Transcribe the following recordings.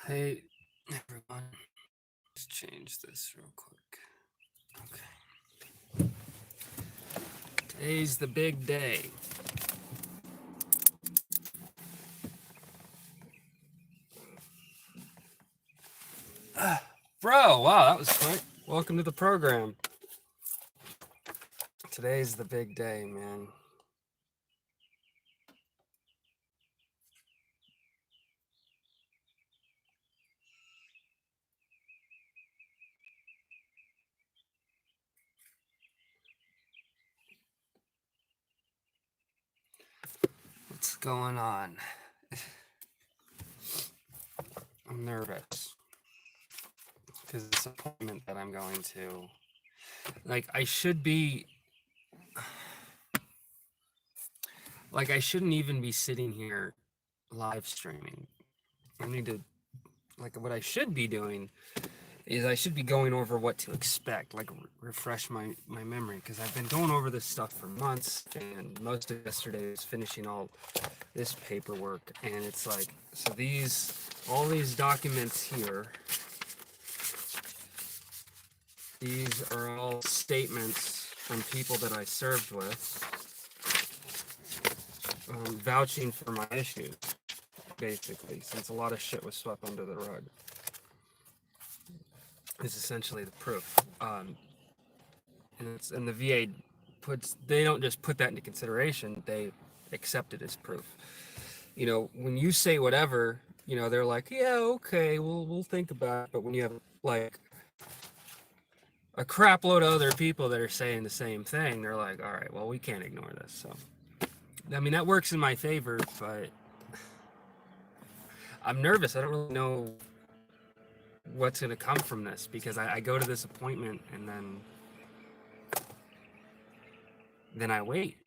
Hey, everyone. Let's change this real quick. Okay. Today's the big day. Bro, wow, that was quick. Welcome to the program. Today's the big day, man. What's going on? I'm nervous because it's an appointment that I'm going to. I should be. I shouldn't even be sitting here live streaming. I need to. What I should be doing is I should be going over what to expect, refresh my memory, because I've been going over this stuff for months, and most of yesterday was finishing all this paperwork, and it's like, so all these documents here, these are all statements from people that I served with, vouching for my issues, basically, since a lot of shit was swept under the rug. Is essentially the proof. And the VA they don't just put that into consideration, they accept it as proof. When you say whatever, they're like, yeah, okay, we'll think about it. But when you have a crap load of other people that are saying the same thing, they're like, all right, well, we can't ignore this. So that works in my favor, but I'm nervous. I don't really know what's going to come from this, because I go to this appointment and then I wait.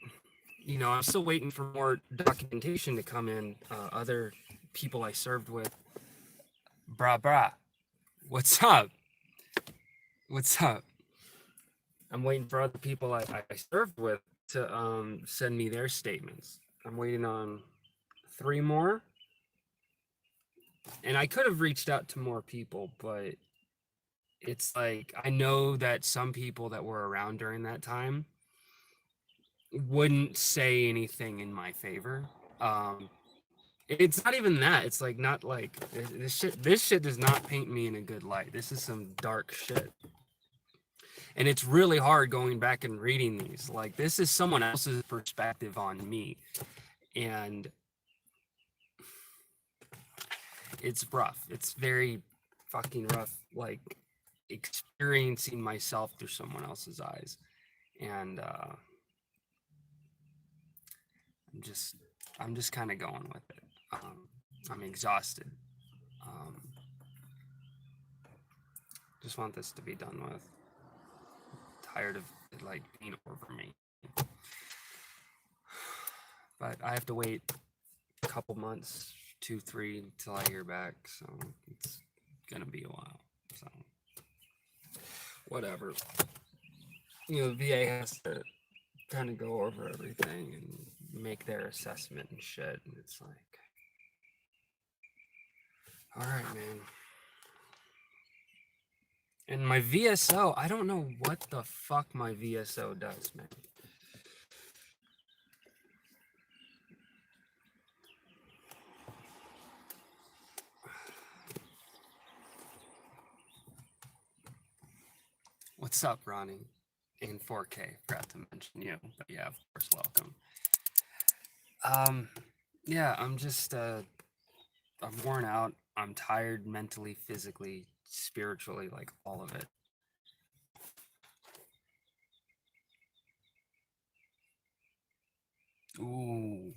I'm still waiting for more documentation to come in. Other people I served with. Brah. What's up? What's up? I'm waiting for other people I served with to send me their statements. I'm waiting on 3 more. And I could have reached out to more people, but it's like, I know that some people that were around during that time wouldn't say anything in my favor. It's not even that. It's like, not like this shit does not paint me in a good light. This is some dark shit. And it's really hard going back and reading these. Like, this is someone else's perspective on me. And it's rough. It's very fucking rough, like, experiencing myself through someone else's eyes. And I'm just kind of going with it. I'm exhausted. Just want this to be done with. Tired of it, like, being over me. But I have to wait a couple months, 2, 3, till I hear back. So it's gonna be a while. So whatever. The VA has to kind of go over everything and make their assessment and shit. And it's like, all right, man. And my VSO, I don't know what the fuck my VSO does, man. What's up, Ronnie? In 4K, forgot to mention you, but yeah, of course, welcome. Yeah, I'm just, I'm worn out. I'm tired mentally, physically, spiritually, like all of it. Ooh.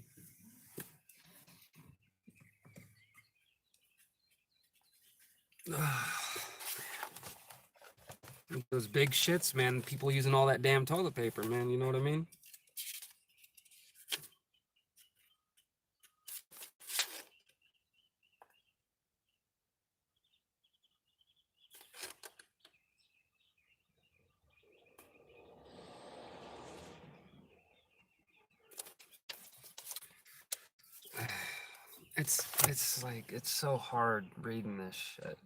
Those big shits, man. People using all that damn toilet paper, man. You know what I mean? it's like it's so hard reading this shit,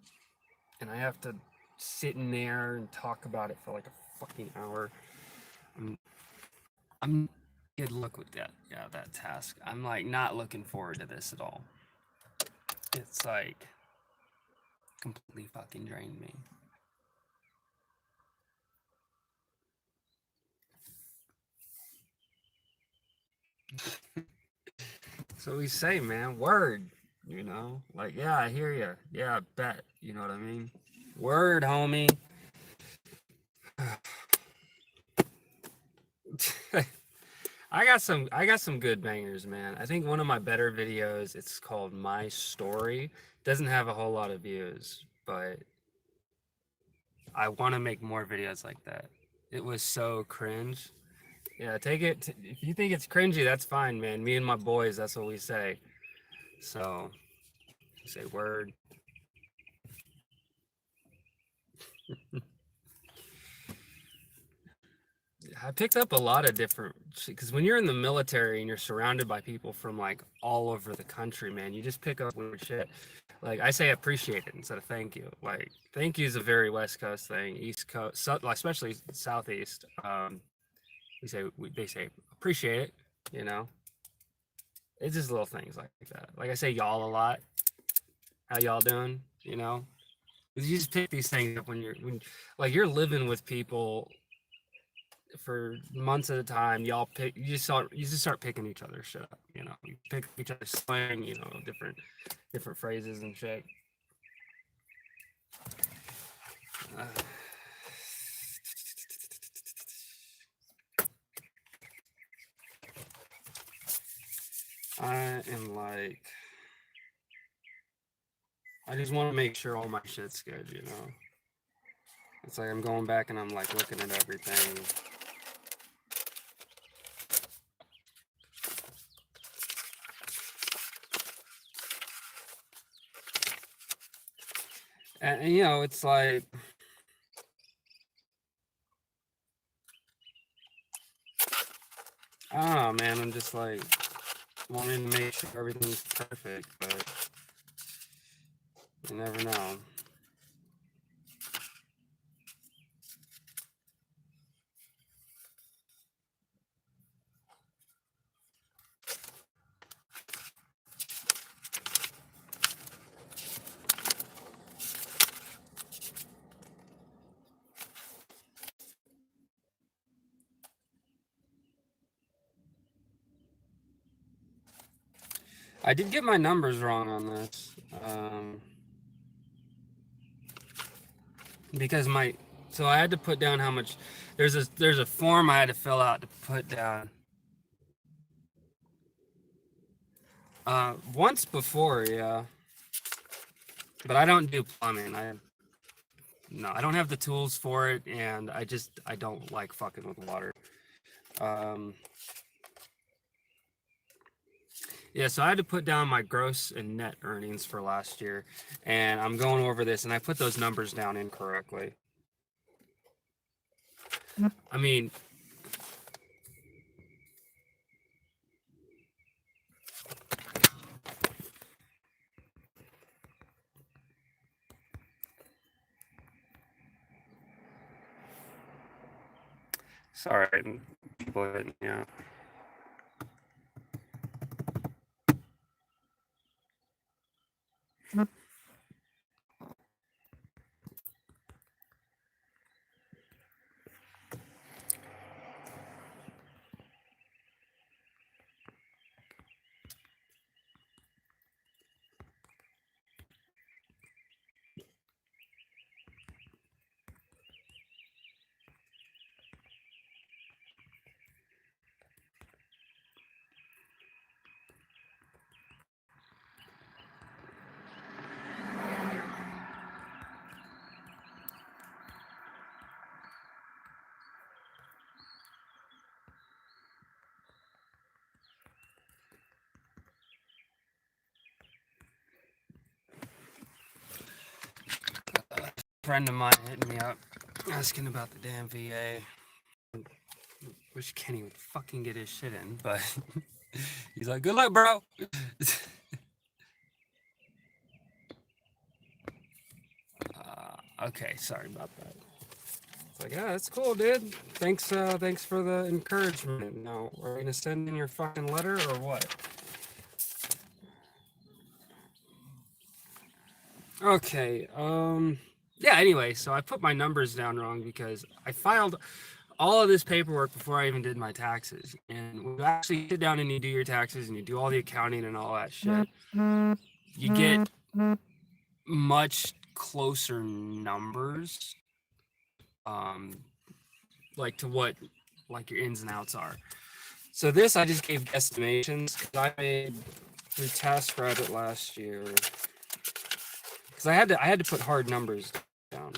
and I have to sit in there and talk about it for like a fucking hour. I'm I'm good luck with that. Yeah, that task. I'm like not looking forward to this at all. It's like completely fucking drained me. So we say, man, word, you know, like, yeah, I hear you. Yeah, I bet. You know what I mean? Word, homie. I got some good bangers, man. I think one of my better videos, it's called My Story. Doesn't have a whole lot of views, but I want to make more videos like that. It was so cringe. Yeah, take it. If you think it's cringy, that's fine, man. Me and my boys, that's what we say. So, say word. I picked up a lot of different, because when you're in the military and you're surrounded by people from like all over the country, man, you just pick up weird shit. Like I say appreciate it instead of thank you. Like thank you is a very West Coast thing. East Coast, especially Southeast, they say appreciate it. You know, it's just little things like that. Like I say y'all a lot. How y'all doing? You know, you just pick these things up when like you're living with people for months at a time. You just start picking each other's shit up. You know, you pick each other's slang. You know, different phrases and shit. Uh, I am like, I just want to make sure all my shit's good. You know, it's like I'm going back and I'm like looking at everything. And you know, it's like I don't know, man. I'm just like wanting to make sure everything's perfect, but you never know. I did get my numbers wrong on this, because so I had to put down how much. There's a form I had to fill out to put down. Once before, yeah, but I don't do plumbing. I don't have the tools for it, and I don't like fucking with water. Um, yeah, so I had to put down my gross and net earnings for last year, and I'm going over this, and I put those numbers down incorrectly. I mean, sorry, people, yeah. Friend of mine hit me up asking about the damn VA. Wish Kenny would fucking get his shit in, but he's like, "Good luck, bro." Okay, sorry about that. It's like, yeah, that's cool, dude. Thanks for the encouragement. Now, are we gonna send in your fucking letter or what? Okay, yeah, anyway, so I put my numbers down wrong because I filed all of this paperwork before I even did my taxes. And when you actually sit down and you do your taxes and you do all the accounting and all that shit, you get much closer numbers, um, like to what like your ins and outs are. So this I just gave guesstimations because I made through TaskRabbit last year because I had to put hard numbers down.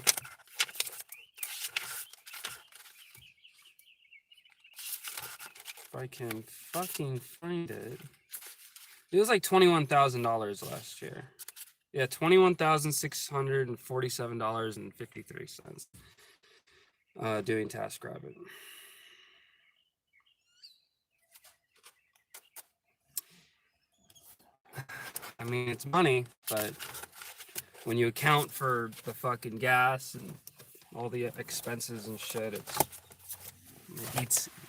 If I can fucking find it, it was like $21,000 last year. Yeah, $21,647.53. Doing TaskRabbit. I mean, it's money, but when you account for the fucking gas and all the expenses and shit, it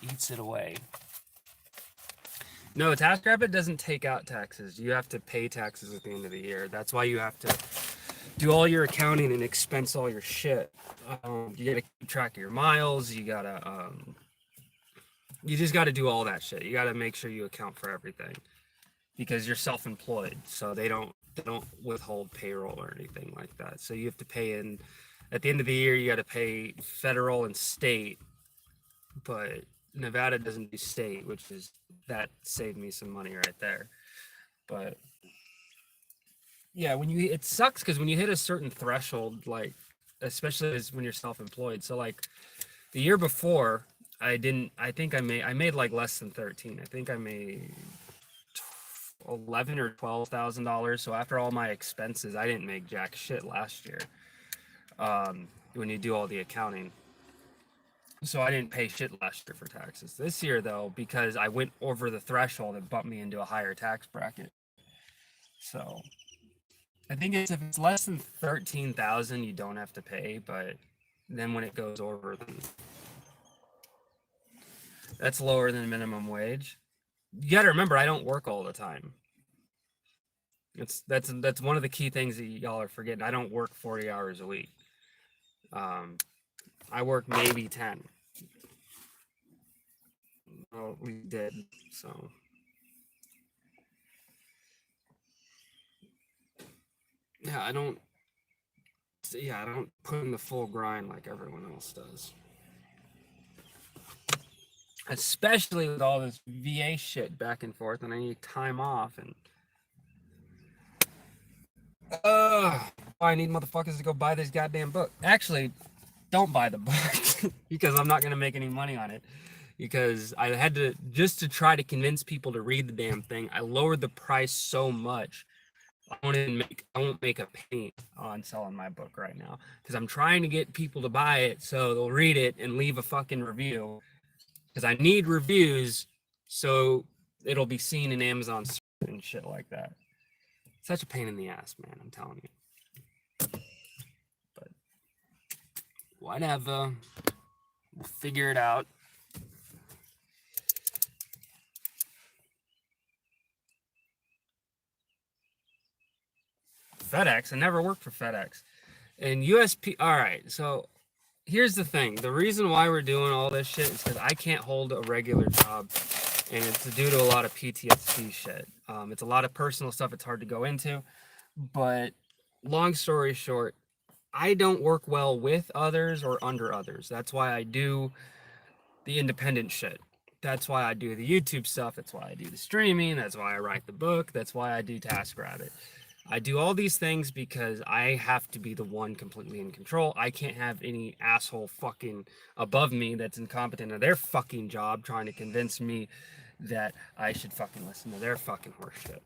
eats it away. No, TaskRabbit doesn't take out taxes. You have to pay taxes at the end of the year. That's why you have to do all your accounting and expense all your shit. You gotta keep track of your miles. You just gotta do all that shit. You gotta make sure you account for everything because you're self-employed, so they don't withhold payroll or anything like that. So you have to pay in at the end of the year. You got to pay federal and state, but Nevada doesn't do state, which is that saved me some money right there. But yeah, it sucks because when you hit a certain threshold, like especially as when you're self-employed. So like the year before, I think I made like less than 13. I think I made $11,000 or $12,000. So after all my expenses, I didn't make jack shit last year. When you do all the accounting. So I didn't pay shit last year for taxes. This year though, because I went over the threshold, it bumped me into a higher tax bracket. So I think if it's less than 13,000, you don't have to pay, but then when it goes over, then that's lower than minimum wage. You got to remember, I don't work all the time. That's one of the key things that y'all are forgetting. I don't work 40 hours a week. I work maybe 10. Well, we did, so. Yeah, I don't put in the full grind like everyone else does. Especially with all this VA shit back and forth, and I need time off, and I need motherfuckers to go buy this goddamn book. Actually, don't buy the book because I'm not gonna make any money on it. Because I had to just to try to convince people to read the damn thing. I lowered the price so much. I won't make a penny on selling my book right now because I'm trying to get people to buy it so they'll read it and leave a fucking review. Because I need reviews so it'll be seen in Amazon and shit like that. Such a pain in the ass, man, I'm telling you. But whatever. We'll figure it out. FedEx. I never worked for FedEx. And USP. All right. So here's the thing. The reason why we're doing all this shit is because I can't hold a regular job. And it's due to a lot of PTSD shit. It's a lot of personal stuff. It's hard to go into. But long story short, I don't work well with others or under others. That's why I do the independent shit. That's why I do the YouTube stuff. That's why I do the streaming. That's why I write the book. That's why I do TaskRabbit. I do all these things because I have to be the one completely in control. I can't have any asshole fucking above me that's incompetent at their fucking job trying to convince me that I should fucking listen to their fucking horseshit.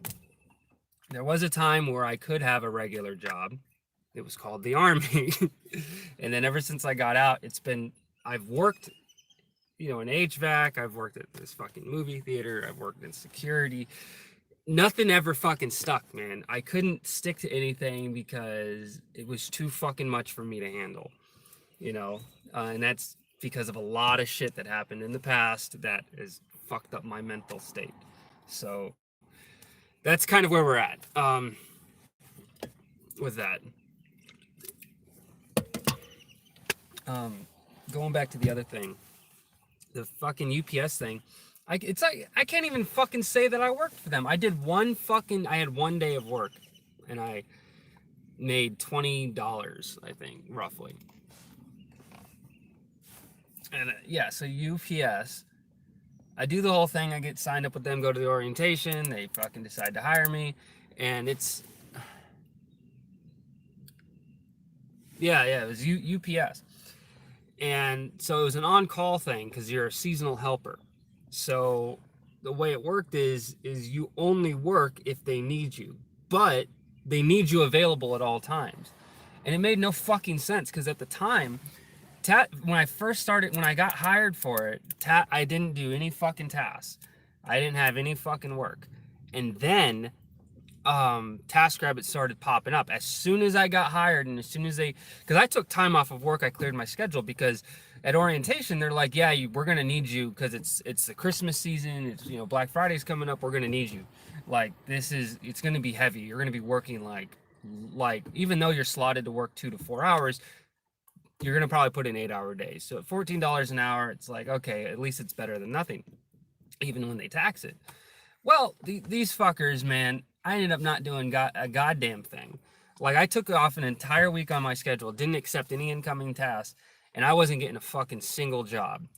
There was a time where I could have a regular job. It was called the Army. And then ever since I got out, I've worked, in HVAC. I've worked at this fucking movie theater. I've worked in security. nothing ever fucking stuck, man. I couldn't stick to anything because it was too fucking much for me to handle, you know? And that's because of a lot of shit that happened in the past that has fucked up my mental state. So that's kind of where we're at with that. Going back to the other thing, the fucking UPS thing. It's like I can't even fucking say that I worked for them. I had 1 day of work, and I made $20, I think, roughly. And yeah, so UPS, I do the whole thing. I get signed up with them, go to the orientation. They fucking decide to hire me, and it's it was UPS, and so it was an on-call thing because you're a seasonal helper. So the way it worked is you only work if they need you, but they need you available at all times. And it made no fucking sense because at the time, when I got hired for it, I didn't do any fucking tasks. I didn't have any fucking work. And then TaskRabbit started popping up as soon as I got hired, and as soon as because I took time off of work, I cleared my schedule because at orientation they're like, yeah, we're gonna need you because it's the Christmas season, it's Black Friday's coming up, we're gonna need you. Like it's gonna be heavy. You're gonna be working like even though you're slotted to work 2 to 4 hours, you're gonna probably put in 8-hour days. So at $14 an hour, it's like, okay, at least it's better than nothing, even when they tax it. Well, these fuckers, man, I ended up not doing a goddamn thing. Like, I took off an entire week on my schedule, didn't accept any incoming tasks, and I wasn't getting a fucking single job.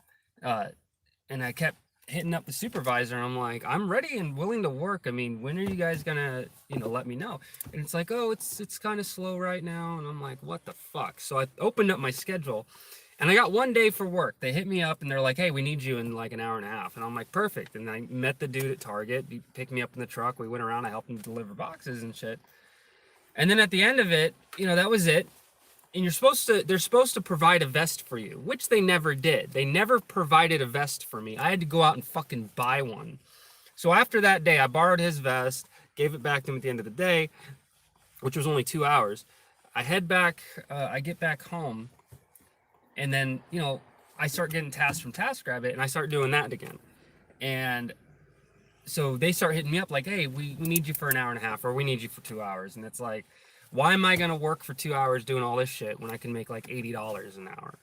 And I kept hitting up the supervisor, and I'm like, I'm ready and willing to work. I mean, when are you guys gonna, let me know? And it's like, oh, it's kind of slow right now. And I'm like, what the fuck? So I opened up my schedule, and I got 1 day for work. They hit me up and they're like, hey, we need you in like an hour and a half. And I'm like, perfect. And I met the dude at Target. He picked me up in the truck. We went around. I helped him deliver boxes and shit. And then at the end of it, that was it. And they're supposed to provide a vest for you, which they never did. They never provided a vest for me. I had to go out and fucking buy one. So after that day, I borrowed his vest, gave it back to him at the end of the day, which was only 2 hours. I head back, I get back home. And then, I start getting tasks from TaskRabbit, and I start doing that again. And so they start hitting me up like, hey, we need you for an hour and a half, or we need you for 2 hours. And it's like, why am I going to work for 2 hours doing all this shit when I can make like $80 an hour,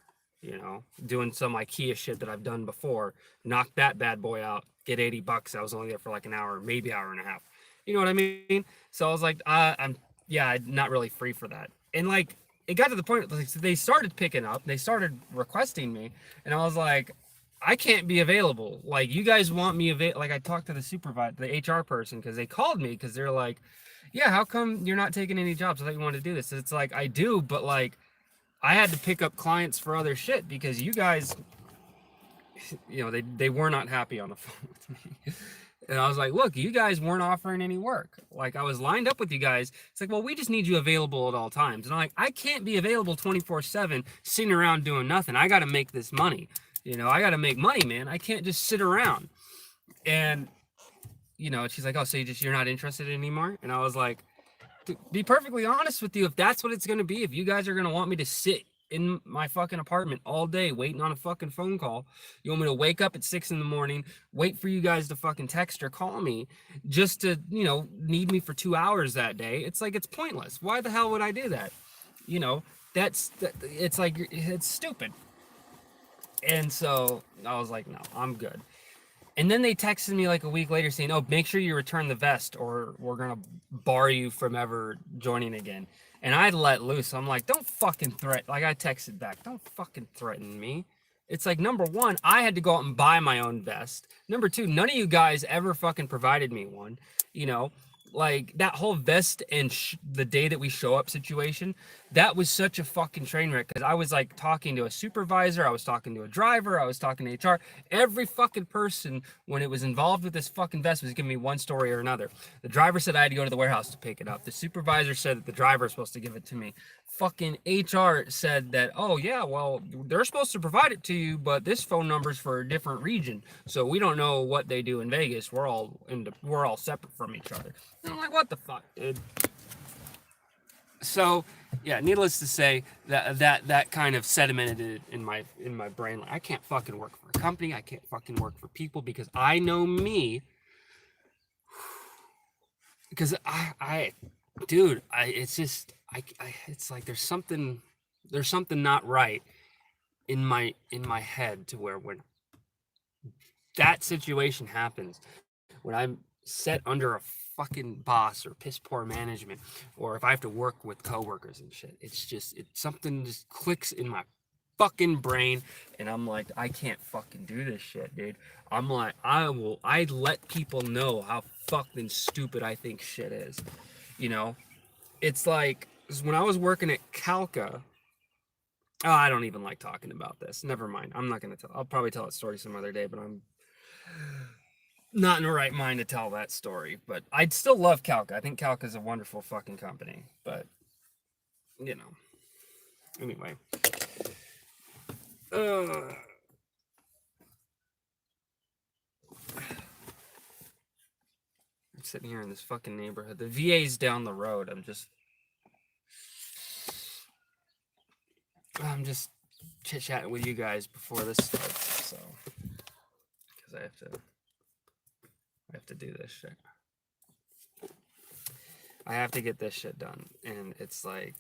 doing some IKEA shit that I've done before, knock that bad boy out, get $80. I was only there for like an hour, maybe hour and a half. You know what I mean? So I was like, I'm not really free for that. And like, it got to the point, like, they started picking up, they started requesting me, and I was like, I can't be available. Like, you guys want me available. Like, I talked to the supervisor, the HR person, because they called me because they're like, yeah, how come you're not taking any jobs? I thought you wanted to do this. It's like, I do, but like, I had to pick up clients for other shit because you guys, they were not happy on the phone with me. And I was like, look, you guys weren't offering any work. Like, I was lined up with you guys. It's like, well, we just need you available at all times. And I'm like, I can't be available 24/7 sitting around doing nothing. I got to make this money. I got to make money, man. I can't just sit around. And, she's like, oh, so you're not interested anymore? And I was like, to be perfectly honest with you, if that's what it's going to be, if you guys are going to want me to sit in my fucking apartment all day waiting on a fucking phone call, you want me to wake up at 6 a.m, wait for you guys to fucking text or call me just to need me for 2 hours that day, it's like, it's pointless. Why the hell would I do that? It's like, it's stupid. And so I was like, no, I'm good. And then they texted me like a week later saying, oh, make sure you return the vest or we're gonna bar you from ever joining again. And I let loose. I'm like, don't fucking threaten. Like, I texted back, don't fucking threaten me. It's like, number one, I had to go out and buy my own vest. Number two, none of you guys ever fucking provided me one. Like that whole vest and the day that we show up situation, that was such a fucking train wreck because I was like talking to a supervisor, I was talking to a driver, I was talking to HR. Every fucking person when it was involved with this fucking vest was giving me one story or another. The driver said I had to go to the warehouse to pick it up. The supervisor said that the driver was supposed to give it to me. Fucking HR said that, oh yeah, well, they're supposed to provide it to you, but this phone number's for a different region, so we don't know what they do in Vegas. We're all separate from each other. And I'm like, what the fuck, dude? So, yeah, needless to say, that kind of sedimented in my brain. Like, I can't fucking work for a company. I can't fucking work for people because I know me. Because dude, it's just, it's like there's something not right in my head to where when that situation happens, when I'm set under a fucking boss or piss poor management, or if I have to work with coworkers and shit, something just clicks in my fucking brain, and I'm like, I can't fucking do this shit, dude. I'm like, I let people know how fucking stupid I think shit is. You know, it's like when I was working at Calca. Oh, I don't even like talking about this. Never mind. I'm not gonna tell. I'll probably tell that story some other day, but I'm not in the right mind to tell that story. But I'd still love Calca. I think Calca is a wonderful fucking company. But you know, anyway. I'm sitting here in this fucking neighborhood. The VA's down the road. I'm just chit chatting with you guys before this starts. So, because I have to do this shit. I have to get this shit done, and it's like.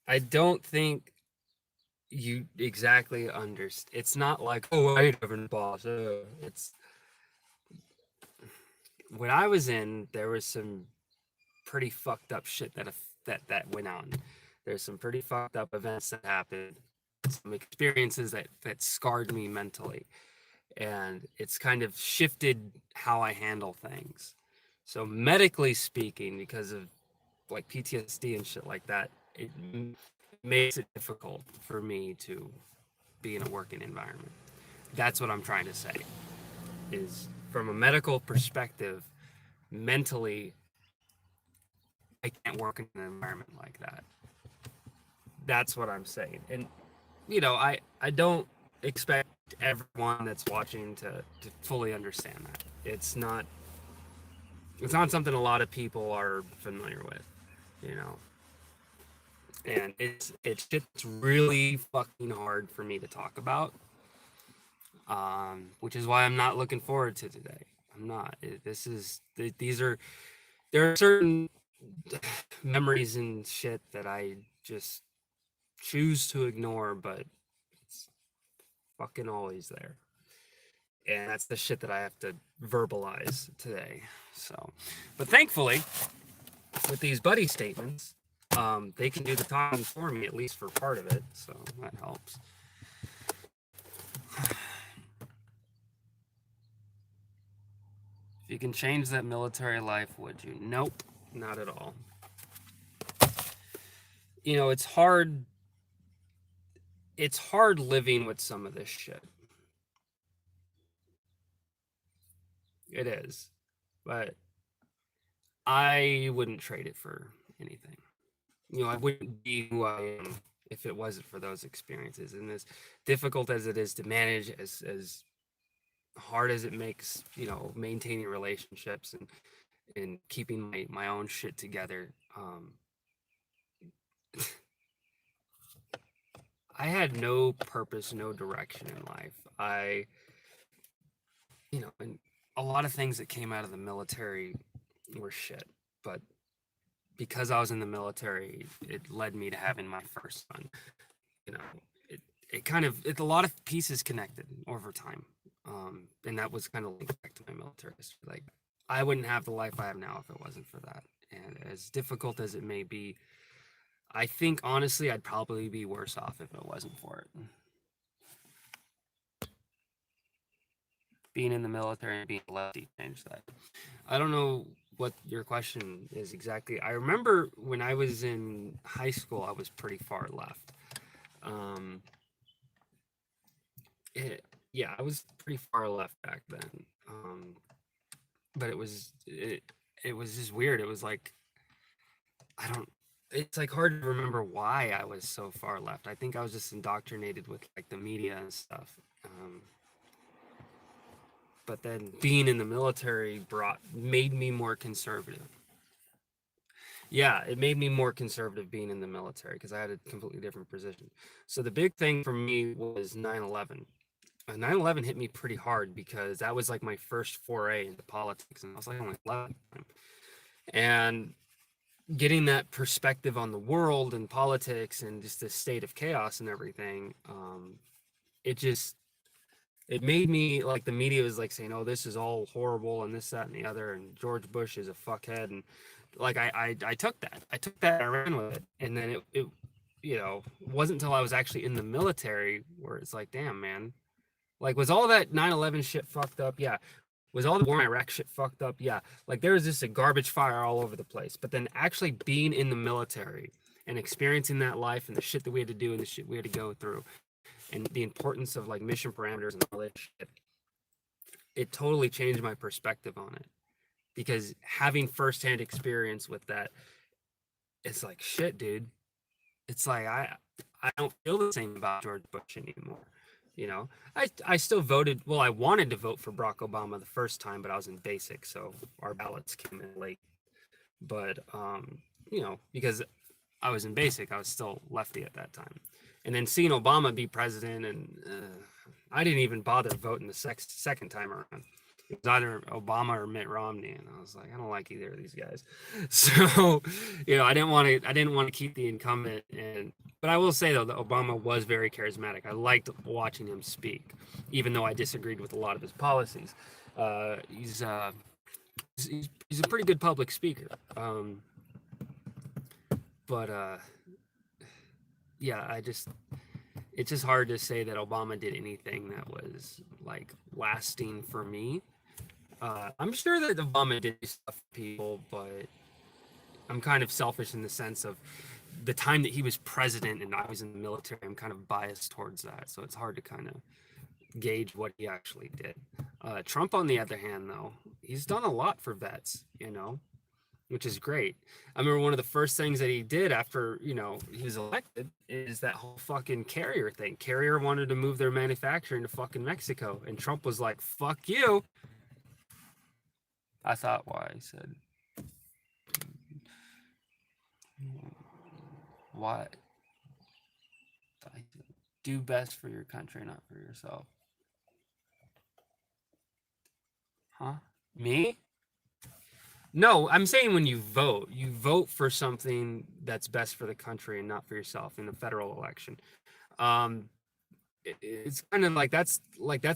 I don't think you exactly understand. It's not like, oh, I have a boss. It's when I was in, there was some pretty fucked up shit that went on. There's some pretty fucked up events that happened, some experiences that scarred me mentally, and it's kind of shifted how I handle things. So medically speaking, because of like PTSD and shit like that, it makes it difficult for me to be in a working environment. That's what I'm trying to say. Is from a medical perspective, mentally, I can't work in an environment like that. That's what I'm saying. And you know, I don't expect everyone that's watching to fully understand that. It's not something a lot of people are familiar with, you know. And it's just really fucking hard for me to talk about. Which is why I'm not looking forward to today. I'm not. These are there are certain memories and shit that I just choose to ignore, but it's fucking always there. And that's the shit that I have to verbalize today. So, but thankfully, with these buddy statements, they can do the talking for me, at least for part of it. So that helps. If you can change that military life, would you? Nope, not at all. You know, it's hard. It's hard living with some of this shit. It is. But I wouldn't trade it for anything. You know, I wouldn't be who I am if it wasn't for those experiences. And as difficult as it is to manage, as hard as it makes, you know, maintaining relationships and keeping my own shit together, I had no purpose, no direction in life. You know, and a lot of things that came out of the military were shit, but because I was in the military, it led me to having my first son. You know, it it a lot of pieces connected over time, and that was kind of linked back to my military history. Like, I wouldn't have the life I have now if it wasn't for that. And as difficult as it may be, I think honestly I'd probably be worse off if it wasn't for it. Being in the military and being a lefty changed that. I don't know what your question is exactly. I remember when I was in high school, I was pretty far left. Um, yeah, I was pretty far left back then. But it was just weird. It was like I don't. It's like hard to remember why I was so far left. I think I was just indoctrinated with like the media and stuff. But then being in the military made me more conservative. Yeah, it made me more conservative being in the military because I had a completely different position. So the big thing for me was 9/11. 9/11 hit me pretty hard because that was like my first foray into politics, and I was like only 11. And getting that perspective on the world and politics and just the state of chaos and everything, it just it made me like the media was like saying, "Oh, this is all horrible and this, that, and the other, and George Bush is a fuckhead." And like I took that, and I ran with it, and then it wasn't until I was actually in the military where it's like, damn, man, like was all that 9/11 shit fucked up? Yeah. Was all the war in Iraq shit fucked up? Yeah. Like there was just a garbage fire all over the place. But then actually being in the military and experiencing that life and the shit that we had to do and the shit we had to go through and the importance of like mission parameters and all that shit, it totally changed my perspective on it. Because having firsthand experience with that, it's like shit, dude. It's like I don't feel the same about George Bush anymore. You know, I still voted. Well, I wanted to vote for Barack Obama the first time, but I was in basic, so our ballots came in late. But because I was in basic, I was still lefty at that time. And then seeing Obama be president, and I didn't even bother voting the second time around. It was either Obama or Mitt Romney, and I was like, I don't like either of these guys. So, I didn't want to keep the incumbent. But I will say though, that Obama was very charismatic. I liked watching him speak, even though I disagreed with a lot of his policies. He's a pretty good public speaker. But yeah, it's just hard to say that Obama did anything that was like lasting for me. I'm sure that Obama did stuff for people, but I'm kind of selfish in the sense of the time that he was president and I was in the military. I'm kind of biased towards that, so it's hard to kind of gauge what he actually did. Trump, on the other hand, though, he's done a lot for vets, which is great. I remember one of the first things that he did after, he was elected is that whole fucking Carrier thing. Carrier wanted to move their manufacturing to fucking Mexico, and Trump was like, fuck you. I thought why he said, why? Do best for your country, not for yourself. Huh? Me? No, I'm saying when you vote for something that's best for the country and not for yourself in the federal election. It's kind of like that's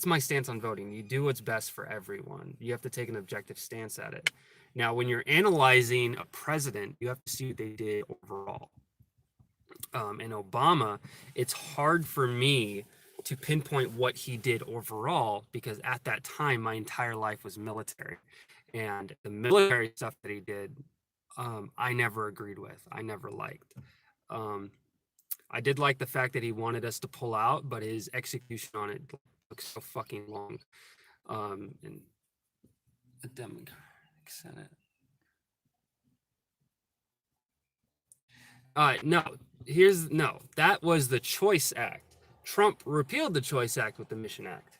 my stance on voting. You do what's best for everyone. You have to take an objective stance at it. Now, when you're analyzing a president, you have to see what they did overall. In Obama, it's hard for me to pinpoint what he did overall because at that time, my entire life was military. And the military stuff that he did, I never agreed with. I never liked. I did like the fact that he wanted us to pull out, but his execution on it took so fucking long. And the Democratic Senate. No. That was the Choice Act. Trump repealed the Choice Act with the Mission Act.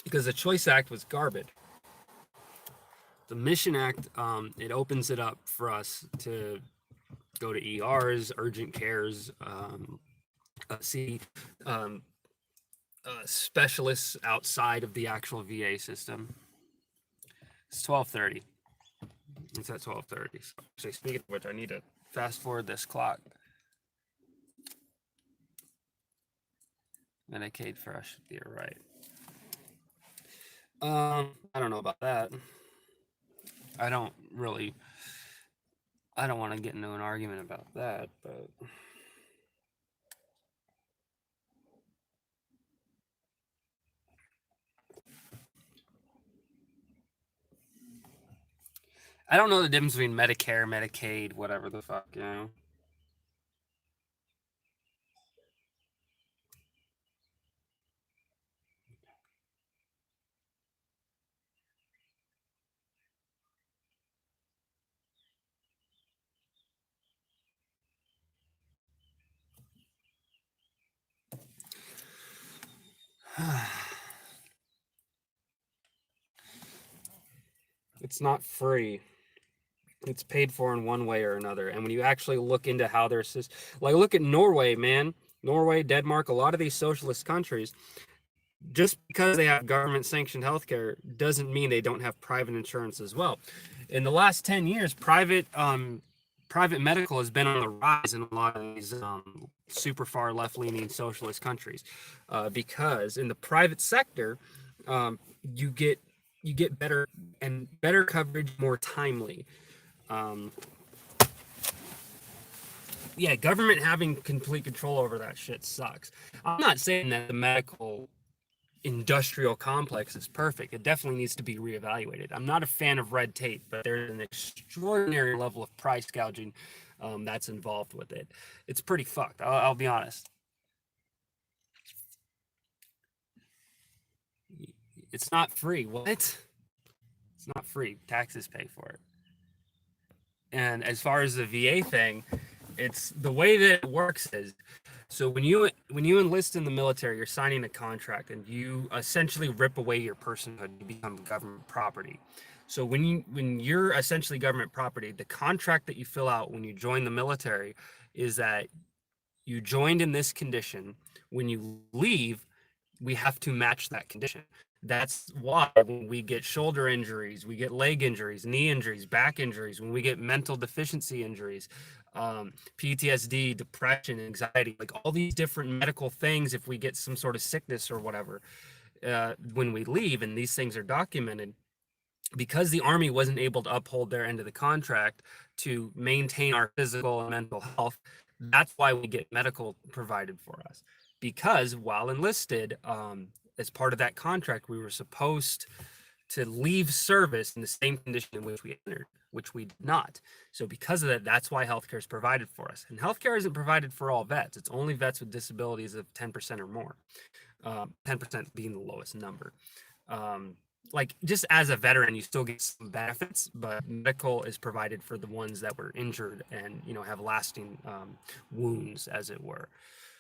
Because the Choice Act was garbage. The Mission Act, it opens it up for us to go to ERs, urgent cares, see um, specialists outside of the actual VA system. It's 12:30. It's at 12:30. So speaking of which, I need to fast forward this clock. Medicaid Fresh should be right. I don't know about that. I don't want to get into an argument about that, but I don't know the difference between Medicare, Medicaid, whatever the fuck, you know. It's not free. It's paid for in one way or another. And when you actually look into how their system, like look at Norway, man, Norway, Denmark, a lot of these socialist countries, just because they have government sanctioned healthcare doesn't mean they don't have private insurance as well. In the last 10 years, private medical has been on the rise in a lot of these super far left-leaning socialist countries, because in the private sector, you get better coverage more timely. Yeah, government having complete control over that shit sucks. I'm not saying that the medical industrial complex is perfect. It definitely needs to be reevaluated. I'm not a fan of red tape, but there's an extraordinary level of price gouging that's involved with it. It's pretty fucked. I'll be honest. It's not free. What? It's not free. Taxes pay for it. And as far as the VA thing, it's the way that it works is, so when you enlist in the military, you're signing a contract and you essentially rip away your personhood, you become government property. So when you're essentially government property, the contract that you fill out when you join the military is that you joined in this condition. When you leave, we have to match that condition. That's why when we get shoulder injuries, we get leg injuries, knee injuries, back injuries, when we get mental deficiency injuries, PTSD, depression, anxiety, like all these different medical things, if we get some sort of sickness or whatever, when we leave, and these things are documented, because the Army wasn't able to uphold their end of the contract to maintain our physical and mental health, that's why we get medical provided for us. Because while enlisted, as part of that contract, we were supposed to leave service in the same condition in which we entered, which we did not. So because of that, that's why healthcare is provided for us. And healthcare isn't provided for all vets. It's only vets with disabilities of 10% or more, 10% being the lowest number. Like just as a veteran, you still get some benefits, but medical is provided for the ones that were injured and, you know, have lasting wounds, as it were.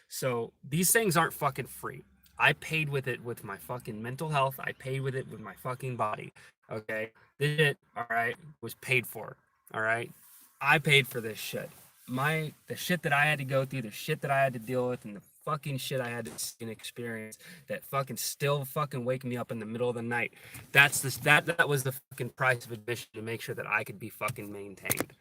So these things aren't fucking free. I paid with it with my fucking mental health. I paid with it with my fucking body. Okay. This shit, all right, was paid for. All right. I paid for this shit. The shit that I had to go through, the shit that I had to deal with, and the fucking shit I had to experience that fucking still fucking wake me up in the middle of the night. That was the fucking price of admission to make sure that I could be fucking maintained.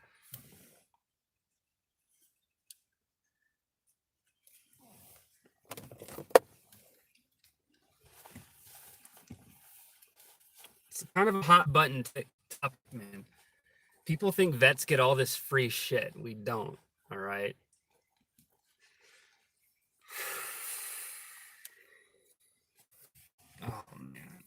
It's kind of a hot button topic, man. People think vets get all this free shit. We don't. All right. Oh man.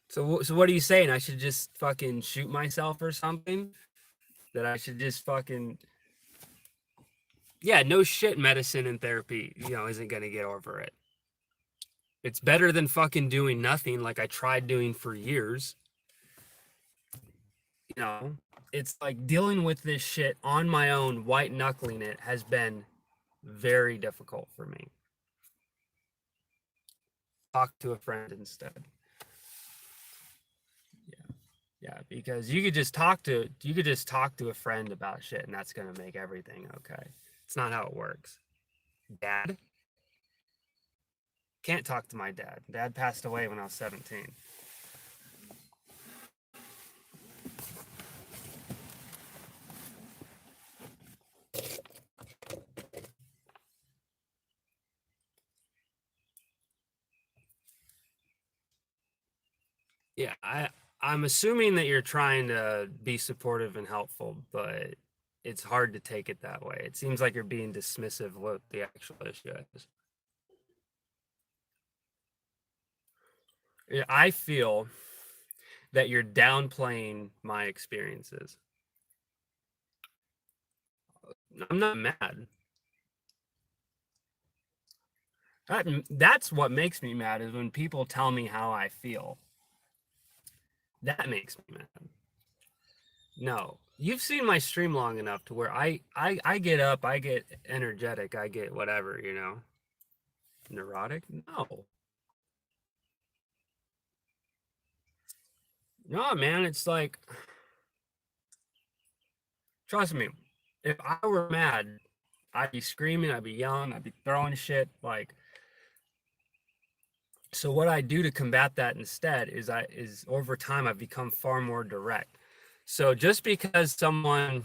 So what are you saying? I should just fucking shoot myself or something? That I should just fucking, yeah, no shit, medicine and therapy, you know, isn't gonna get over it. It's better than fucking doing nothing like I tried doing for years. You know, it's like dealing with this shit on my own, white knuckling it has been very difficult for me. Talk to a friend instead. Yeah, because you could just talk to a friend about shit and that's gonna make everything okay. It's not how it works. Dad? Can't talk to my dad. Dad passed away when I was 17. Yeah, I'm assuming that you're trying to be supportive and helpful, but it's hard to take it that way. It seems like you're being dismissive of what the actual issue is. Yeah, I feel that you're downplaying my experiences. I'm not mad. That's what makes me mad is when people tell me how I feel. That makes me mad. No, you've seen my stream long enough to where I get up, I get energetic, I get whatever, you know. Neurotic? No. No, man, it's like trust me, if I were mad, I'd be screaming, I'd be yelling, I'd be throwing shit like so what I do to combat that instead is over time I've become far more direct. So just because someone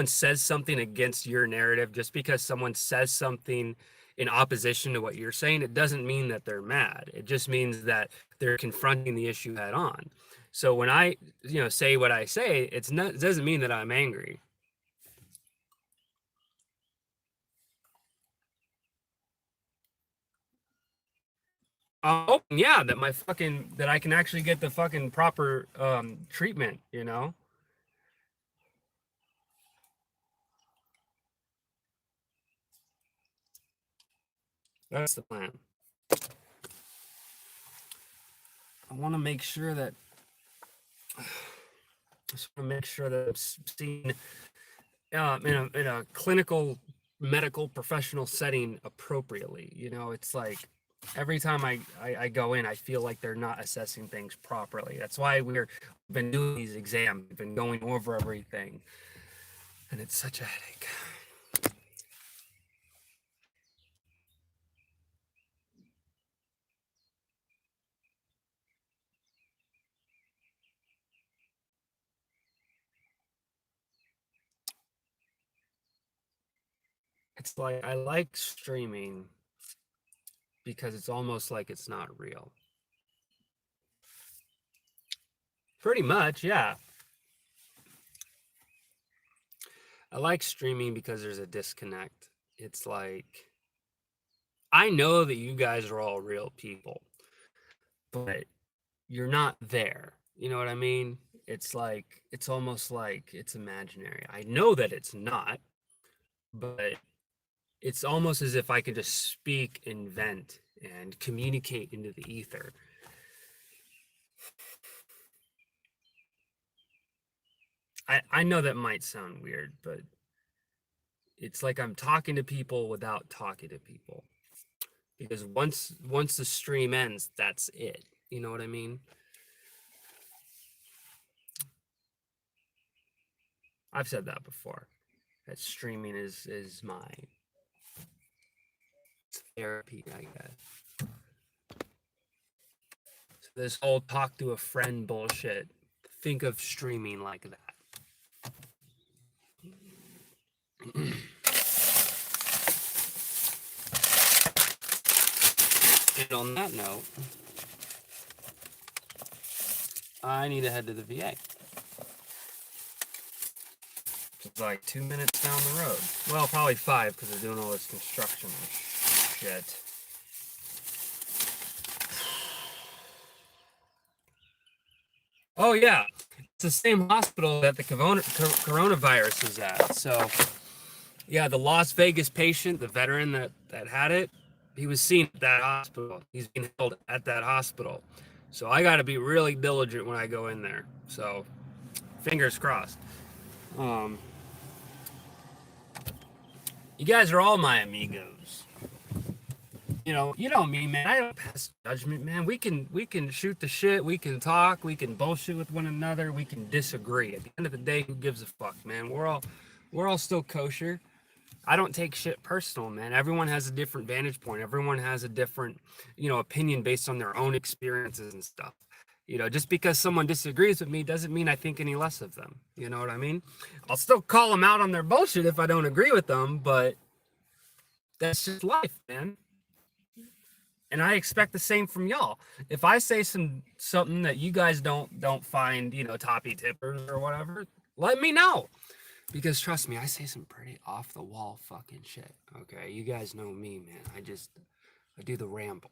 says something against your narrative, just because someone says something in opposition to what you're saying, it doesn't mean that they're mad. It just means that they're confronting the issue head on. So when I, say what I say, it doesn't mean that I'm angry. Oh yeah, that I can actually get the fucking proper treatment, you know? That's the plan. I want to make sure that I just want to make sure that I'm seen in a clinical medical professional setting appropriately. You know, it's like every time I go in, I feel like they're not assessing things properly. That's why we've been doing these exams, we've been going over everything, and it's such a headache. It's like I like streaming because it's almost like it's not real. Pretty much, yeah. I like streaming because there's a disconnect. It's like I know that you guys are all real people, but you're not there. You know what I mean? It's like it's almost like it's imaginary. I know that it's not, but it's almost as if I could just speak and vent and communicate into the ether. I know that might sound weird, but it's like I'm talking to people without talking to people. Because once the stream ends, that's it. You know what I mean? I've said that before. That streaming is my therapy, I guess. So this whole talk to a friend bullshit. Think of streaming like that. And on that note, I need to head to the VA. It's like 2 minutes down the road. Well, probably 5 because they're doing all this construction shit. Oh yeah, it's the same hospital that the coronavirus is at. So yeah, the Las Vegas patient, the veteran that had it, he was seen at that hospital. He's being held at that hospital. So I got to be really diligent when I go in there. So fingers crossed. You guys are all my amigos. you know me, man. I don't pass judgment, man. We can shoot the shit. We can talk. We can bullshit with one another. We can disagree. At the end of the day, who gives a fuck, man? We're all still kosher. I don't take shit personal, man. Everyone has a different vantage point. Everyone has a different, opinion based on their own experiences and stuff. Just because someone disagrees with me doesn't mean I think any less of them. You know what I mean? I'll still call them out on their bullshit if I don't agree with them, but that's just life, man. And I expect the same from y'all. If I say something that you guys don't find, toppy tippers or whatever, let me know. Because trust me, I say some pretty off the wall fucking shit. Okay, you guys know me, man. I do the ramble.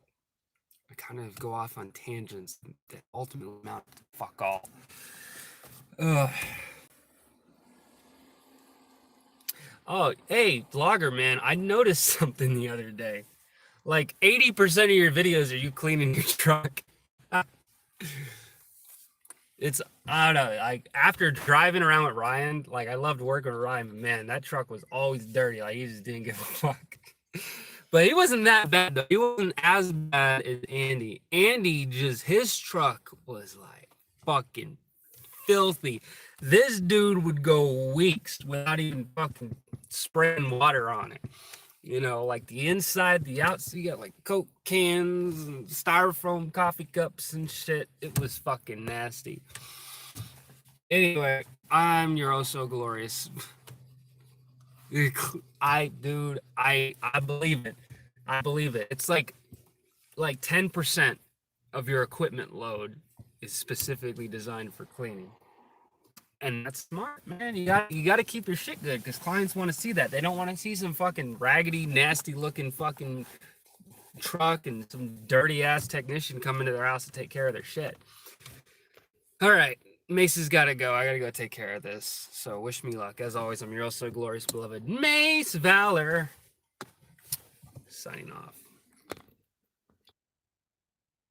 I kind of go off on tangents that ultimately amount to fuck all. Ugh. Oh, hey, vlogger, man, I noticed something the other day. Like 80% of your videos are you cleaning your truck. I don't know, like after driving around with Ryan, like I loved working with Ryan, but man, that truck was always dirty. Like he just didn't give a fuck. But he wasn't that bad though. He wasn't as bad as Andy. Andy his truck was like fucking filthy. This dude would go weeks without even fucking spraying water on it. Like the inside, the outside, you got like Coke cans and styrofoam coffee cups and shit. It was fucking nasty. Anyway, I'm your oh so glorious. I believe it. I believe it. It's like 10% of your equipment load is specifically designed for cleaning. And that's smart, man. You got to keep your shit good because clients want to see that. They don't want to see some fucking raggedy, nasty looking fucking truck and some dirty ass technician come into their house to take care of their shit. All right, Mace's got to go. I got to go take care of this. So wish me luck. As always, I'm your also glorious beloved Mace Valor. Signing off.